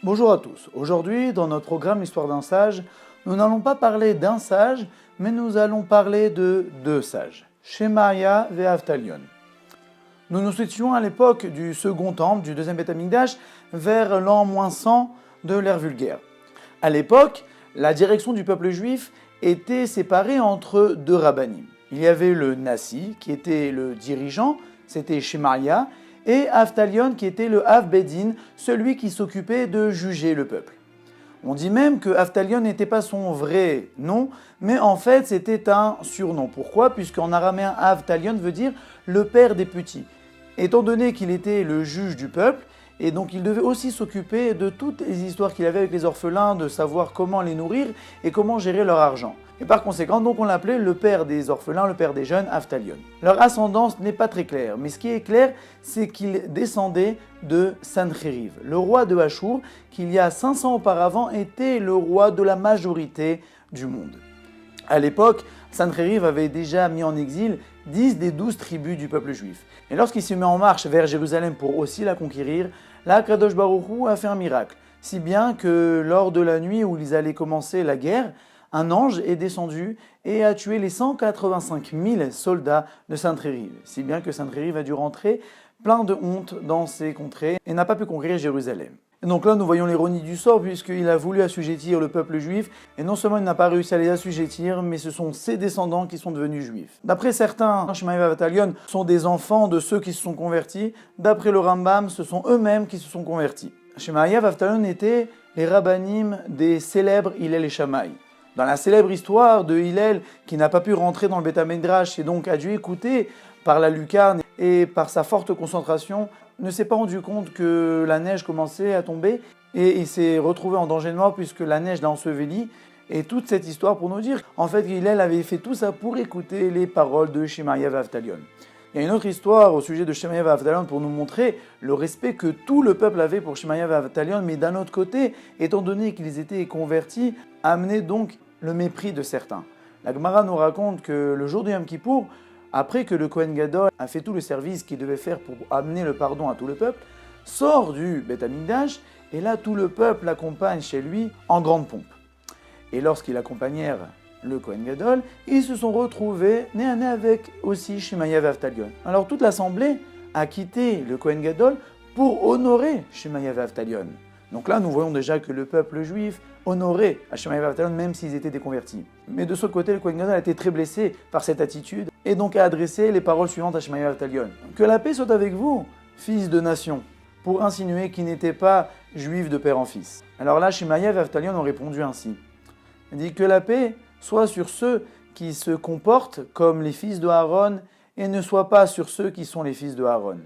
Bonjour à tous. Aujourd'hui, dans notre programme Histoire d'un sage, nous n'allons pas parler d'un sage, mais nous allons parler de deux sages, Shemaya et Avtalion. Nous nous situons à l'époque du second temple, du deuxième Beth Amikdash, vers l'an 100 de l'ère vulgaire. À l'époque, la direction du peuple juif était séparée entre deux rabbanim. Il y avait le Nasi, qui était le dirigeant, c'était Shemaya, et Avtalion, qui était le Av Bedin, celui qui s'occupait de juger le peuple. On dit même que Avtalion n'était pas son vrai nom, mais en fait c'était un surnom. Pourquoi ? Puisqu'en araméen Avtalion veut dire le père des petits. Étant donné qu'il était le juge du peuple, et donc il devait aussi s'occuper de toutes les histoires qu'il avait avec les orphelins, de savoir comment les nourrir et comment gérer leur argent. Et par conséquent, donc on l'appelait le père des orphelins, le père des jeunes, Avtalion. Leur ascendance n'est pas très claire, mais ce qui est clair, c'est qu'il descendait de Sancheriv, le roi de Achour, qui il y a 500 ans auparavant était le roi de la majorité du monde. À l'époque, Sancheriv avait déjà mis en exil 10 des 12 tribus du peuple juif. Et lorsqu'il se met en marche vers Jérusalem pour aussi la conquérir, là, Kadosh Baruch Hu a fait un miracle. Si bien que lors de la nuit où ils allaient commencer la guerre, un ange est descendu et a tué les 185 000 soldats de Sancheriv. Si bien que Sancheriv a dû rentrer plein de honte dans ses contrées et n'a pas pu conquérir Jérusalem. Et donc là, nous voyons l'ironie du sort, puisqu'il a voulu assujettir le peuple juif, et non seulement il n'a pas réussi à les assujettir, mais ce sont ses descendants qui sont devenus juifs. D'après certains, Shemaya et Avtalion sont des enfants de ceux qui se sont convertis. D'après le Rambam, ce sont eux-mêmes qui se sont convertis. Shemaya et Avtalion étaient les rabbanim des célèbres Hillel et Shammai. Dans la célèbre histoire de Hillel, qui n'a pas pu rentrer dans le Beth Amikdash et donc a dû écouter par la lucarne et par sa forte concentration, ne s'est pas rendu compte que la neige commençait à tomber et il s'est retrouvé en danger de mort puisque la neige l'a enseveli. Et toute cette histoire pour nous dire en fait Hillel avait fait tout ça pour écouter les paroles de Shemaya et Avtalion. Il y a une autre histoire au sujet de Shemaya et Avtalion pour nous montrer le respect que tout le peuple avait pour Shemaya et Avtalion, mais d'un autre côté, étant donné qu'ils étaient convertis, amenait donc le mépris de certains. La Gemara nous raconte que le jour du Yom Kippour, après que le Kohen Gadol a fait tout le service qu'il devait faire pour amener le pardon à tout le peuple, sort du Beth Amikdash et là tout le peuple l'accompagne chez lui en grande pompe. Et lorsqu'ils accompagnèrent le Kohen Gadol, ils se sont retrouvés nez à nez avec aussi Shemaya et Avtalion. Alors toute l'assemblée a quitté le Kohen Gadol pour honorer Shemaya et Avtalion. Donc là, nous voyons déjà que le peuple juif honorait Shemaya et Avtalion même s'ils étaient déconvertis. Mais de ce côté, le Kohen Gadol a été très blessé par cette attitude et donc a adressé les paroles suivantes à Shemaya et Avtalion. Que la paix soit avec vous, fils de nation, pour insinuer qu'ils n'étaient pas juifs de père en fils. Alors là, Shemaya et Avtalion ont répondu ainsi. Il dit que la paix soit sur ceux qui se comportent comme les fils de Aaron et ne soit pas sur ceux qui sont les fils de Aaron.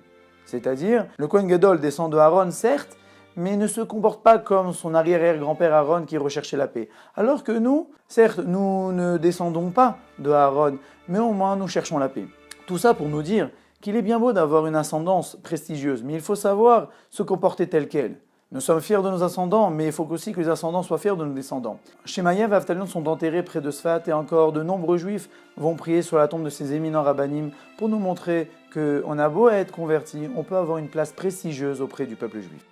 C'est-à-dire, le Kohen Gadol descend de Aaron, certes, mais ne se comporte pas comme son arrière-grand-père Aaron qui recherchait la paix. Alors que nous, certes, nous ne descendons pas de Aaron, mais au moins nous cherchons la paix. Tout ça pour nous dire qu'il est bien beau d'avoir une ascendance prestigieuse, mais il faut savoir se comporter tel quel. Nous sommes fiers de nos ascendants, mais il faut aussi que les ascendants soient fiers de nos descendants. Shemaya et Avtalion sont enterrés près de Sfat et encore de nombreux juifs vont prier sur la tombe de ces éminents rabbanim pour nous montrer qu'on a beau être convertis, on peut avoir une place prestigieuse auprès du peuple juif.